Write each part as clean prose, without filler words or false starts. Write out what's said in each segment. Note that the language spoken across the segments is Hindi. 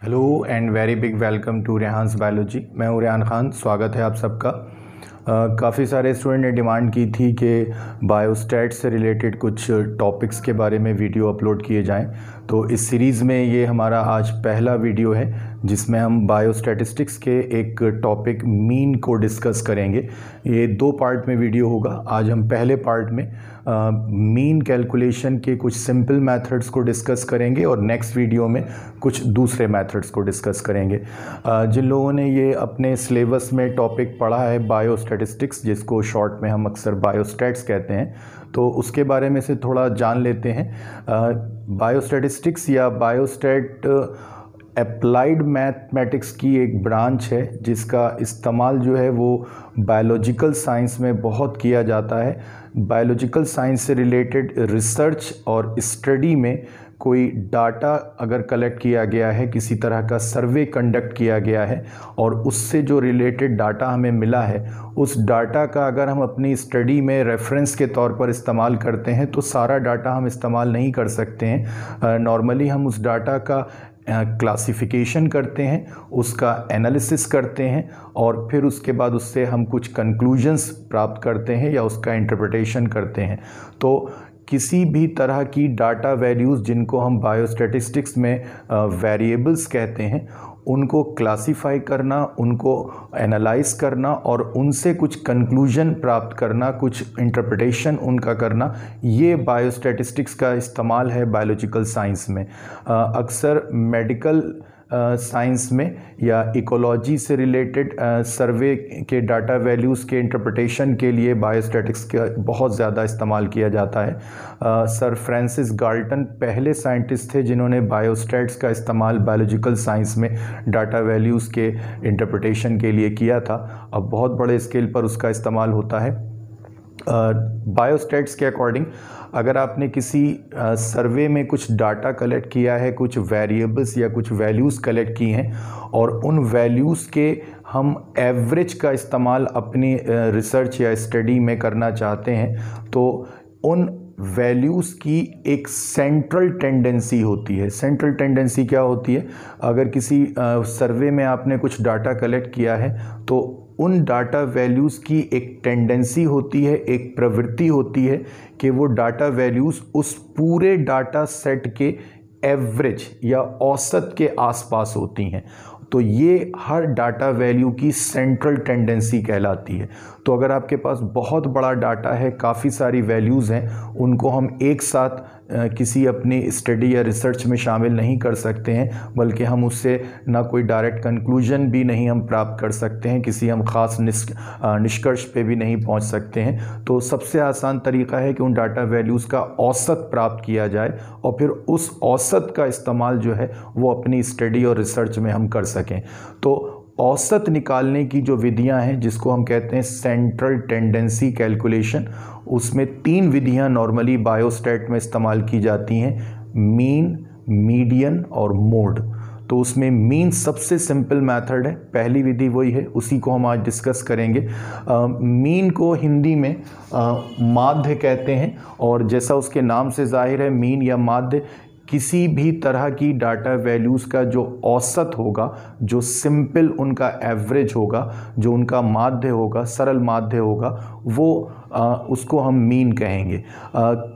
Hello and very big welcome to Rehan's biology. मैं हूं रेहान खान, स्वागत है आप सबका। काफ़ी सारे स्टूडेंट ने डिमांड की थी कि बायोस्टैट से रिलेटेड कुछ टॉपिक्स के बारे में वीडियो अपलोड किए जाएं, तो इस सीरीज़ में ये हमारा आज पहला वीडियो है जिसमें हम बायोस्टैटिस्टिक्स के एक टॉपिक मीन को डिस्कस करेंगे। ये दो पार्ट में वीडियो होगा। आज हम पहले पार्ट में मीन कैलकुलेशन के कुछ सिंपल मेथड्स को डिस्कस करेंगे और नेक्स्ट वीडियो में कुछ दूसरे मेथड्स को डिस्कस करेंगे। जिन लोगों ने ये अपने सिलेबस में टॉपिक पढ़ा है बायोस्टैटिस्टिक्स, जिसको शॉर्ट में हम अक्सर बायोस्टैट्स कहते हैं, तो उसके बारे में से थोड़ा जान लेते हैं। बायोस्टैटिस्टिक्स या बायोस्टैट अप्लाइड मैथमेटिक्स की एक ब्रांच है जिसका इस्तेमाल जो है वो बायोलॉजिकल साइंस में बहुत किया जाता है। बायोलॉजिकल साइंस से रिलेटेड रिसर्च और स्टडी में कोई डाटा अगर कलेक्ट किया गया है, किसी तरह का सर्वे कंडक्ट किया गया है और उससे जो रिलेटेड डाटा हमें मिला है, उस डाटा का अगर हम अपनी स्टडी में रेफरेंस के तौर पर इस्तेमाल करते हैं तो सारा डाटा हम इस्तेमाल नहीं कर सकते हैं। नॉर्मली हम उस डाटा का क्लासिफिकेशन करते हैं, उसका एनालिसिस करते हैं और फिर उसके बाद उससे हम कुछ कंक्लूजन्स प्राप्त करते हैं या उसका इंटरप्रिटेशन करते हैं। तो किसी भी तरह की डाटा वैल्यूज़ जिनको हम बायोस्टैटिस्टिक्स में वेरिएबल्स कहते हैं, उनको क्लासिफाई करना, उनको एनालाइज करना और उनसे कुछ कंक्लूजन प्राप्त करना, कुछ इंटरप्रिटेशन उनका करना, ये बायोस्टैटिस्टिक्स का इस्तेमाल है बायोलॉजिकल साइंस में। अक्सर मेडिकल साइंस में या इकोलॉजी से रिलेटेड सर्वे के डाटा वैल्यूज़ के इंटरप्रिटेशन के लिए बायोस्टैटिक्स का बहुत ज़्यादा इस्तेमाल किया जाता है। सर फ्रांसिस गाल्टन पहले साइंटिस्ट थे जिन्होंने बायोस्टैट्स का इस्तेमाल बायोलॉजिकल साइंस में डाटा वैल्यूज़ के इंटरप्रिटेशन के लिए किया था। अब बहुत बड़े स्केल पर उसका इस्तेमाल होता है। बायोस्टैट्स के अकॉर्डिंग अगर आपने किसी सर्वे में कुछ डाटा कलेक्ट किया है, कुछ वेरिएबल्स या कुछ वैल्यूज़ कलेक्ट की हैं और उन वैल्यूज़ के हम एवरेज का इस्तेमाल अपनी रिसर्च या स्टडी में करना चाहते हैं, तो उन वैल्यूज़ की एक सेंट्रल टेंडेंसी होती है। सेंट्रल टेंडेंसी क्या होती है? अगर किसी सर्वे में आपने कुछ डाटा कलेक्ट किया है तो उन डाटा वैल्यूज़ की एक टेंडेंसी होती है, एक प्रवृत्ति होती है कि वो डाटा वैल्यूज़ उस पूरे डाटा सेट के एवरेज या औसत के आसपास होती हैं। तो ये हर डाटा वैल्यू की सेंट्रल टेंडेंसी कहलाती है। तो अगर आपके पास बहुत बड़ा डाटा है, काफ़ी सारी वैल्यूज़ हैं, उनको हम एक साथ किसी अपनी स्टडी या रिसर्च में शामिल नहीं कर सकते हैं, बल्कि हम उससे ना कोई डायरेक्ट कंक्लूजन भी नहीं हम प्राप्त कर सकते हैं, किसी हम ख़ास निष्कर्ष पे भी नहीं पहुंच सकते हैं। तो सबसे आसान तरीका है कि उन डाटा वैल्यूज़ का औसत प्राप्त किया जाए और फिर उस औसत का इस्तेमाल जो है वो अपनी स्टडी और रिसर्च में हम कर सकें। तो औसत निकालने की जो विधियां हैं, जिसको हम कहते हैं सेंट्रल टेंडेंसी कैलकुलेशन, उसमें 3 विधियां नॉर्मली बायोस्टैट में इस्तेमाल की जाती हैं: मीन, मीडियन और मोड। तो उसमें मीन सबसे सिंपल मेथड है, पहली विधि वही है, उसी को हम आज डिस्कस करेंगे। मीन को हिंदी में माध्य कहते हैं और जैसा उसके नाम से जाहिर है, मीन या माध्य किसी भी तरह की डाटा वैल्यूज़ का जो औसत होगा, जो सिंपल उनका एवरेज होगा, जो उनका माध्य होगा, सरल माध्य होगा, वो उसको हम मीन कहेंगे।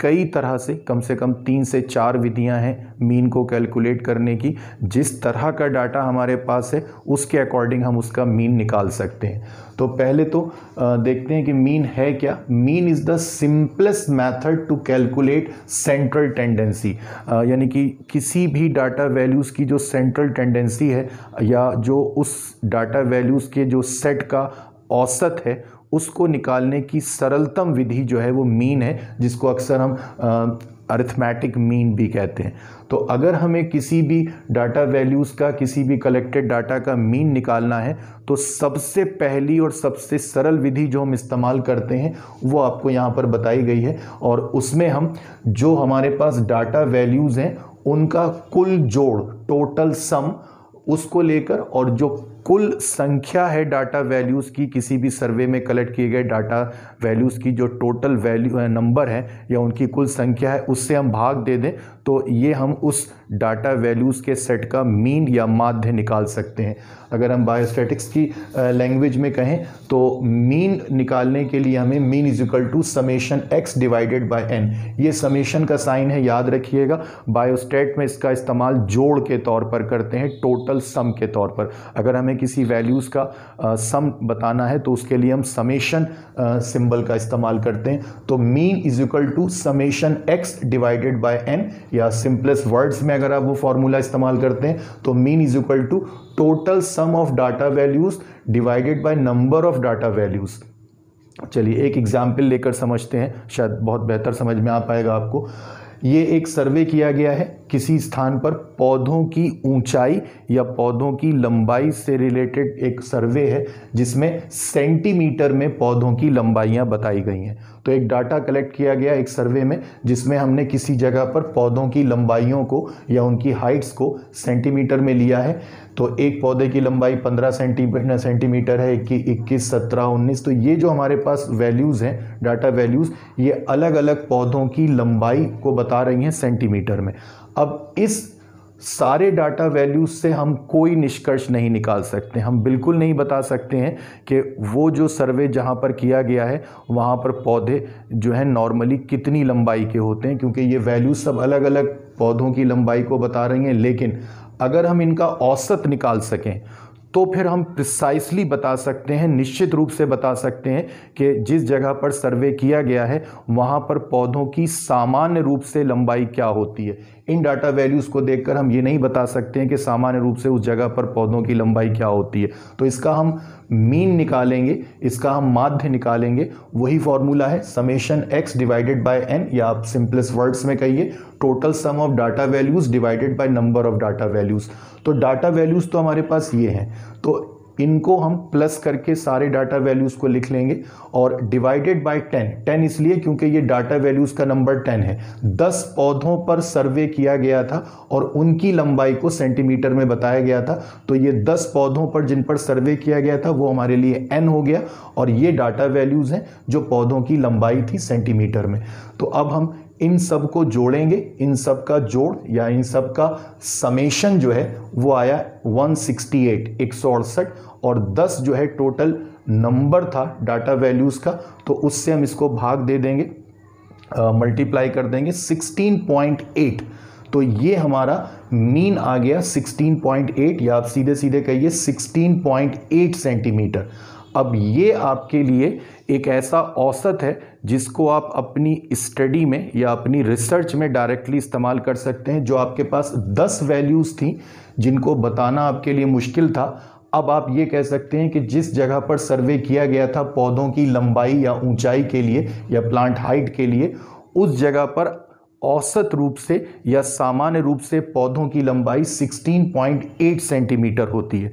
कई तरह से कम 3 से 4 विधियां हैं मीन को कैलकुलेट करने की। जिस तरह का डाटा हमारे पास है उसके अकॉर्डिंग हम उसका मीन निकाल सकते हैं। तो पहले तो देखते हैं कि मीन है क्या। Mean is the simplest method to calculate central tendency, यानी कि किसी भी डाटा वैल्यूज़ की जो सेंट्रल टेंडेंसी है या जो उस डाटा वैल्यूज़ के जो सेट का औसत है, उसको निकालने की सरलतम विधि जो है वो मीन है, जिसको अक्सर हम अरिथमेटिक मीन भी कहते हैं। तो अगर हमें किसी भी डाटा वैल्यूज़ का, किसी भी कलेक्टेड डाटा का मीन निकालना है, तो सबसे पहली और सबसे सरल विधि जो हम इस्तेमाल करते हैं वो आपको यहाँ पर बताई गई है। और उसमें हम जो हमारे पास डाटा वैल्यूज़ हैं उनका कुल जोड़, टोटल सम, उसको लेकर और जो कुल संख्या है डाटा वैल्यूज़ की, किसी भी सर्वे में कलेक्ट किए गए डाटा वैल्यूज़ की जो टोटल वैल्यू नंबर है या उनकी कुल संख्या है, उससे हम भाग दे दें तो ये हम उस डाटा वैल्यूज़ के सेट का मीन या माध्य निकाल सकते हैं। अगर हम बायोस्टैटिक्स की लैंग्वेज में कहें तो मीन निकालने के लिए हमें mean is equal to summation x divided by n। ये समेशन का साइन है, याद रखिएगा। बायोस्टैट में इसका इस्तेमाल जोड़ के तौर पर करते हैं, टोटल सम के तौर पर। अगर हमें किसी वैल्यूज़ का सम बताना है तो उसके लिए हम समेशन सिंबल का इस्तेमाल करते हैं। तो mean is equal to summation x divided by n, या सिंपलेस्ट वर्ड्स में अगर आप वो फॉर्मूला इस्तेमाल करते हैं तो mean is equal to total sum of data values divided by number of data values. चलिए एक एग्जाम्पल लेकर समझते हैं, शायद बहुत बेहतर समझ में आ पाएगा आपको। ये एक सर्वे किया गया है किसी स्थान पर, पौधों की ऊंचाई या पौधों की लंबाई से रिलेटेड एक सर्वे है जिसमें सेंटीमीटर में पौधों की लंबाइयां बताई गई हैं। तो एक डाटा कलेक्ट किया गया एक सर्वे में जिसमें हमने किसी जगह पर पौधों की लंबाइयों को या उनकी हाइट्स को सेंटीमीटर में लिया है। तो एक पौधे की लंबाई 15 सेंटीमीटर है, 21, 17, 19। तो ये जो हमारे पास वैल्यूज़ हैं, डाटा वैल्यूज़, ये अलग अलग पौधों की लंबाई को बता रही हैं सेंटीमीटर में। अब इस सारे डाटा वैल्यूज से हम कोई निष्कर्ष नहीं निकाल सकते। हम बिल्कुल नहीं बता सकते हैं कि वो जो सर्वे जहाँ पर किया गया है वहाँ पर पौधे जो हैं नॉर्मली कितनी लंबाई के होते हैं, क्योंकि ये वैल्यूज सब अलग अलग पौधों की लंबाई को बता रही हैं। लेकिन अगर हम इनका औसत निकाल सकें तो फिर हम प्रिसाइसली बता सकते हैं, निश्चित रूप से बता सकते हैं कि जिस जगह पर सर्वे किया गया है वहाँ पर पौधों की सामान्य रूप से लंबाई क्या होती है। इन डाटा वैल्यूज़ को देखकर हम ये नहीं बता सकते हैं कि सामान्य रूप से उस जगह पर पौधों की लंबाई क्या होती है। तो इसका हम मीन निकालेंगे, इसका हम माध्य निकालेंगे। वही फॉर्मूला है summation x divided by n, या आप सिंपलेस्ट वर्ड्स में कहिए total sum of data values divided by number of data values. तो डाटा वैल्यूज तो हमारे पास ये हैं, तो इनको हम प्लस करके सारे डाटा वैल्यूज को लिख लेंगे और डिवाइडेड बाय 10 इसलिए क्योंकि ये डाटा वैल्यूज का नंबर 10 है। 10 पौधों पर सर्वे किया गया था और उनकी लंबाई को सेंटीमीटर में बताया गया था। तो ये 10 पौधों पर जिन पर सर्वे किया गया था वो हमारे लिए n हो गया, और ये डाटा वैल्यूज हैं जो पौधों की लंबाई थी सेंटीमीटर में। तो अब हम इन सब को जोड़ेंगे, इन सब का जोड़ या इन सब का समेशन जो है वो आया 168 और 10 जो है टोटल नंबर था डाटा वैल्यूज़ का, तो उससे हम इसको भाग दे देंगे, मल्टीप्लाई कर देंगे 16.8। तो ये हमारा मीन आ गया 16.8, या आप सीधे सीधे कहिए 16.8 सेंटीमीटर। अब ये आपके लिए एक ऐसा औसत है जिसको आप अपनी स्टडी में या अपनी रिसर्च में डायरेक्टली इस्तेमाल कर सकते हैं। जो आपके पास 10 वैल्यूज़ थी जिनको बताना आपके लिए मुश्किल था, अब आप ये कह सकते हैं कि जिस जगह पर सर्वे किया गया था पौधों की लंबाई या ऊंचाई के लिए या प्लांट हाइट के लिए, उस जगह पर औसत रूप से या सामान्य रूप से पौधों की लंबाई 16.8 सेंटीमीटर होती है।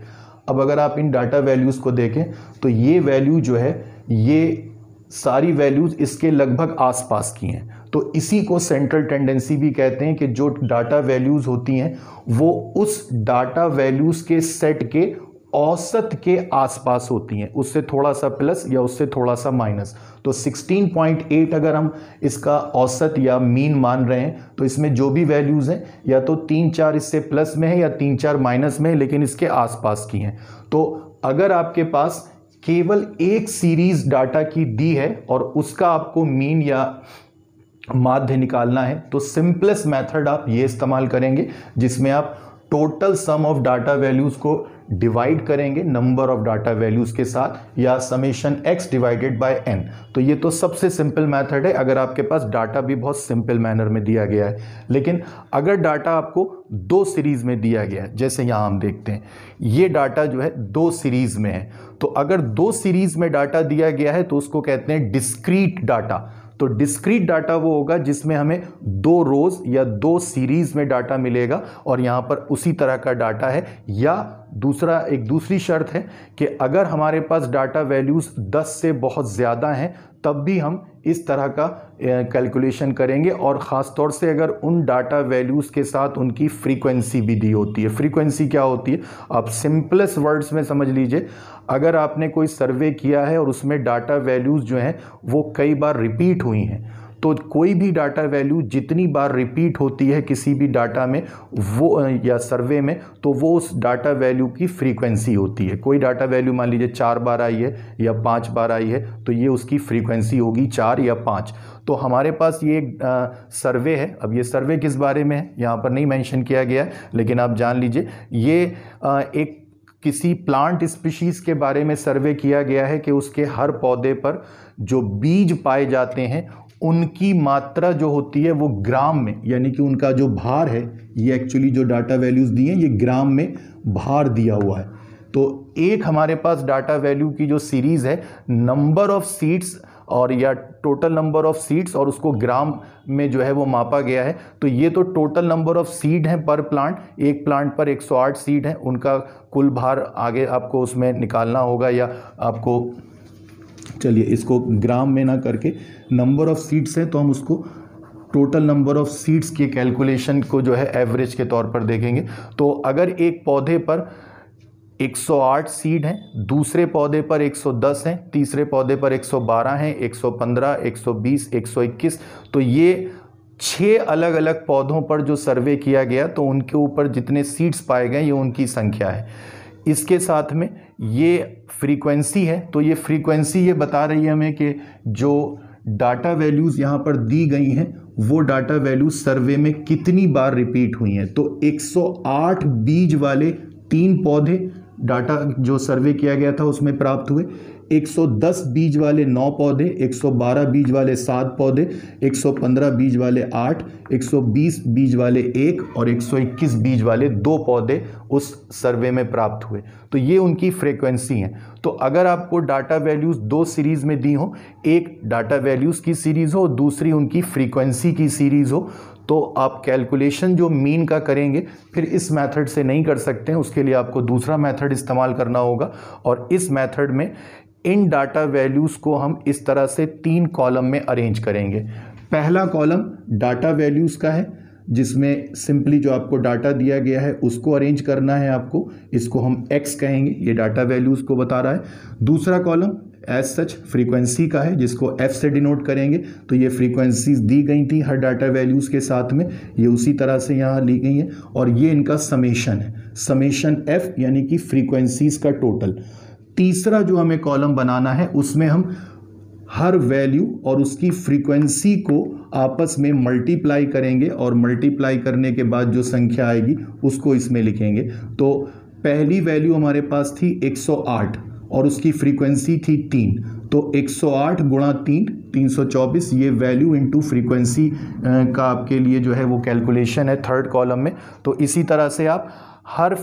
अब अगर आप इन डाटा वैल्यूज़ को देखें तो ये वैल्यू जो है, ये सारी वैल्यूज़ इसके लगभग आसपास की हैं। तो इसी को सेंट्रल टेंडेंसी भी कहते हैं कि जो डाटा वैल्यूज़ होती हैं वो उस डाटा वैल्यूज़ के सेट के औसत के आसपास होती हैं, उससे थोड़ा सा प्लस या उससे थोड़ा सा माइनस। तो 16.8 अगर हम इसका औसत या मीन मान रहे हैं तो इसमें जो भी वैल्यूज़ हैं या तो 3-4 इससे प्लस में है या 3-4 माइनस में है, लेकिन इसके आसपास की हैं। तो अगर आपके पास केवल एक सीरीज डाटा की दी है और उसका आपको मीन या माध्य निकालना है तो सिंपलेस्ट मेथड आप ये इस्तेमाल करेंगे जिसमें आप total sum of data values को डिवाइड करेंगे नंबर ऑफ डाटा वैल्यूज़ के साथ, या summation x divided by n। तो ये तो सबसे सिंपल मेथड है अगर आपके पास डाटा भी बहुत सिंपल मैनर में दिया गया है। लेकिन अगर डाटा आपको 2 सीरीज़ में दिया गया है, जैसे यहाँ हम देखते हैं ये डाटा जो है 2 सीरीज़ में है, तो अगर 2 सीरीज़ में डाटा दिया गया है तो उसको कहते हैं डिस्क्रीट डाटा। तो डिस्क्रीट डाटा वो होगा जिसमें हमें 2 रोज या 2 सीरीज में डाटा मिलेगा और यहाँ पर उसी तरह का डाटा है। या एक दूसरी शर्त है कि अगर हमारे पास डाटा वैल्यूज़ 10 से बहुत ज़्यादा हैं तब भी हम इस तरह का कैलकुलेशन करेंगे, और ख़ास तौर से अगर उन डाटा वैल्यूज़ के साथ उनकी फ्रीक्वेंसी भी दी होती है। फ्रीक्वेंसी क्या होती है, आप सिंपलेस्ट वर्ड्स में समझ लीजिए, अगर आपने कोई सर्वे किया है और उसमें डाटा वैल्यूज़ जो हैं वो कई बार रिपीट हुई हैं तो कोई भी डाटा वैल्यू जितनी बार रिपीट होती है किसी भी डाटा में वो या सर्वे में, तो वो उस डाटा वैल्यू की फ्रीक्वेंसी होती है। कोई डाटा वैल्यू मान लीजिए 4 बार आई है या 5 बार आई है, तो ये उसकी फ्रीक्वेंसी होगी 4 या 5। तो हमारे पास ये एक सर्वे है। अब ये सर्वे किस बारे में है यहाँ पर नहीं मेंशन किया गया है, लेकिन आप जान लीजिए ये एक किसी प्लांट स्पीशीज़ के बारे में सर्वे किया गया है कि उसके हर पौधे पर जो बीज पाए जाते हैं उनकी मात्रा जो होती है वो ग्राम में, यानी कि उनका जो भार है, ये एक्चुअली जो डाटा वैल्यूज़ दिए हैं ये ग्राम में भार दिया हुआ है। तो एक हमारे पास डाटा वैल्यू की जो सीरीज़ है, नंबर ऑफ सीड्स और या टोटल नंबर ऑफ सीड्स, और उसको ग्राम में जो है वो मापा गया है। तो ये तो टोटल नंबर ऑफ सीड हैं पर प्लांट, एक प्लांट पर 108 सीड हैं, उनका कुल भार आगे आपको उसमें निकालना होगा, या आपको चलिए इसको ग्राम में ना करके नंबर ऑफ सीड्स है तो हम उसको टोटल नंबर ऑफ सीड्स के कैलकुलेशन को जो है एवरेज के तौर पर देखेंगे। तो अगर एक पौधे पर 108 सीड हैं, दूसरे पौधे पर 110 हैं, तीसरे पौधे पर 112 हैं, 115, 120, 121, तो ये 6 अलग अलग पौधों पर जो सर्वे किया गया तो उनके ऊपर जितने सीड्स पाए गए ये उनकी संख्या है। इसके साथ में ये फ्रीक्वेंसी है, तो ये फ्रीक्वेंसी ये बता रही है हमें कि जो डाटा वैल्यूज़ यहाँ पर दी गई हैं वो डाटा वैल्यूज सर्वे में कितनी बार रिपीट हुई हैं। तो 108 बीज वाले 3 पौधे डाटा जो सर्वे किया गया था उसमें प्राप्त हुए, 110 बीज वाले 9 पौधे, 112 बीज वाले 7 पौधे, 115 बीज वाले 8, 120 बीज वाले 1 और 121 बीज वाले 2 पौधे उस सर्वे में प्राप्त हुए। तो ये उनकी फ्रीक्वेंसी है। तो अगर आपको डाटा वैल्यूज़ 2 सीरीज़ में दी हो, एक डाटा वैल्यूज़ की सीरीज़ हो, दूसरी उनकी फ्रीक्वेंसी की सीरीज़ हो, तो आप कैलकुलेशन जो मीन का करेंगे फिर इस मेथड से नहीं कर सकते हैं, उसके लिए आपको दूसरा मेथड इस्तेमाल करना होगा। और इस मेथड में इन डाटा वैल्यूज़ को हम इस तरह से 3 कॉलम में अरेंज करेंगे। पहला कॉलम डाटा वैल्यूज़ का है जिसमें सिंपली जो आपको डाटा दिया गया है उसको अरेंज करना है आपको, इसको हम x कहेंगे, ये डाटा वैल्यूज़ को बता रहा है। दूसरा कॉलम एज सच फ्रीक्वेंसी का है जिसको f से डिनोट करेंगे, तो ये फ्रीक्वेंसीज दी गई थी हर डाटा वैल्यूज़ के साथ में, ये उसी तरह से यहाँ ली गई हैं। और ये इनका समेशन है, समेशन f यानी कि फ्रीक्वेंसीज का टोटल। तीसरा जो हमें कॉलम बनाना है उसमें हम हर वैल्यू और उसकी फ्रीक्वेंसी को आपस में मल्टीप्लाई करेंगे और मल्टीप्लाई करने के बाद जो संख्या आएगी उसको इसमें लिखेंगे। तो पहली वैल्यू हमारे पास थी 108 और उसकी फ्रीक्वेंसी थी 3, तो 108 गुणा 3 324, ये वैल्यू इनटू फ्रीक्वेंसी का आपके लिए जो है वो कैलकुलेशन है थर्ड कॉलम में। तो इसी तरह से आप हर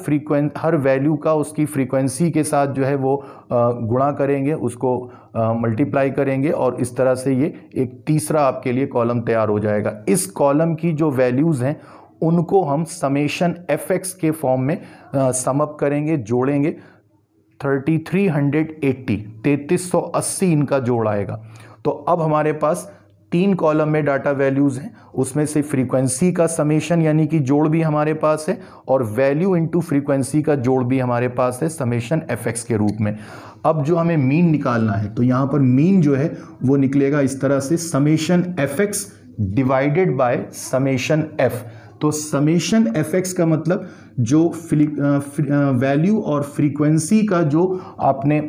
वैल्यू का उसकी फ्रीक्वेंसी के साथ जो है वो गुणा करेंगे, उसको मल्टीप्लाई करेंगे और इस तरह से ये एक तीसरा आपके लिए कॉलम तैयार हो जाएगा। इस कॉलम की जो वैल्यूज़ हैं उनको हम समेशन fx के फॉर्म में सम अप करेंगे, जोड़ेंगे। 3380 इनका जोड़ आएगा। तो अब हमारे पास 3 कॉलम में डाटा वैल्यूज़ हैं, उसमें से फ्रीक्वेंसी का समेशन यानी कि जोड़ भी हमारे पास है और वैल्यू इनटू फ्रीक्वेंसी का जोड़ भी हमारे पास है समेशन fx के रूप में। अब जो हमें मीन निकालना है तो यहाँ पर मीन जो है वो निकलेगा इस तरह से, summation fx divided by summation f। तो समेशन fx का मतलब जो वैल्यू और फ्रीक्वेंसी का जो आपने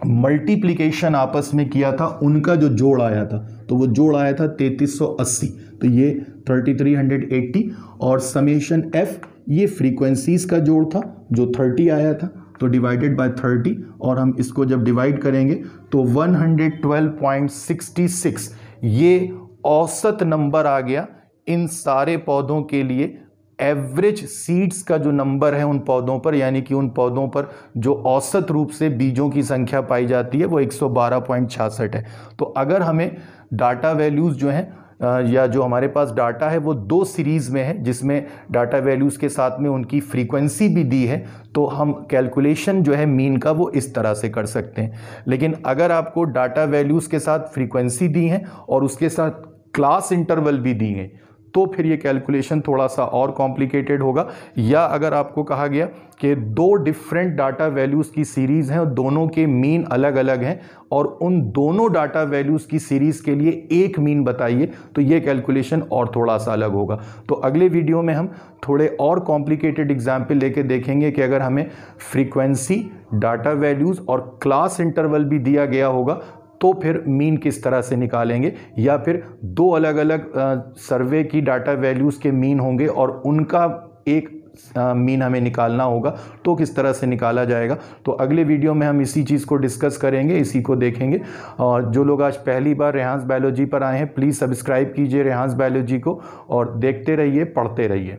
मल्टीप्लिकेशन आपस में किया था उनका जो जोड़ आया था, तो वो जोड़ आया था 3380, तो ये 3380 और समेशन f ये फ्रीक्वेंसीज का जोड़ था जो 30 आया था, तो डिवाइडेड बाय 30 और हम इसको जब डिवाइड करेंगे तो 112.66 ये औसत नंबर आ गया इन सारे पौधों के लिए। एवरेज सीड्स का जो नंबर है उन पौधों पर, यानी कि उन पौधों पर जो औसत रूप से बीजों की संख्या पाई जाती है वो 112.66 है। तो अगर हमें डाटा वैल्यूज़ जो हैं या जो हमारे पास डाटा है वो 2 सीरीज़ में है जिसमें डाटा वैल्यूज़ के साथ में उनकी फ्रीक्वेंसी भी दी है, तो हम कैलकुलेशन जो है मीन का वो इस तरह से कर सकते हैं। लेकिन अगर आपको डाटा वैल्यूज़ के साथ फ्रीक्वेंसी दी है और उसके साथ क्लास इंटरवल भी दी है तो फिर ये कैलकुलेशन थोड़ा सा और कॉम्प्लिकेटेड होगा। या अगर आपको कहा गया कि दो डिफरेंट डाटा वैल्यूज़ की सीरीज़ हैं और दोनों के मीन अलग अलग हैं और उन दोनों डाटा वैल्यूज़ की सीरीज़ के लिए एक मीन बताइए, तो ये कैलकुलेशन और थोड़ा सा अलग होगा। तो अगले वीडियो में हम थोड़े और कॉम्प्लिकेटेड एग्जाम्पल लेके देखेंगे कि अगर हमें फ्रीक्वेंसी, डाटा वैल्यूज़ और क्लास इंटरवल भी दिया गया होगा तो फिर मीन किस तरह से निकालेंगे, या फिर दो अलग अलग सर्वे की डाटा वैल्यूज़ के मीन होंगे और उनका एक मीन हमें निकालना होगा तो किस तरह से निकाला जाएगा। तो अगले वीडियो में हम इसी चीज़ को डिस्कस करेंगे, इसी को देखेंगे। और जो लोग आज पहली बार रेहान्स बायोलॉजी पर आए हैं, प्लीज़ सब्सक्राइब कीजिए रेहान्स बायोलॉजी को और देखते रहिए, पढ़ते रहिए।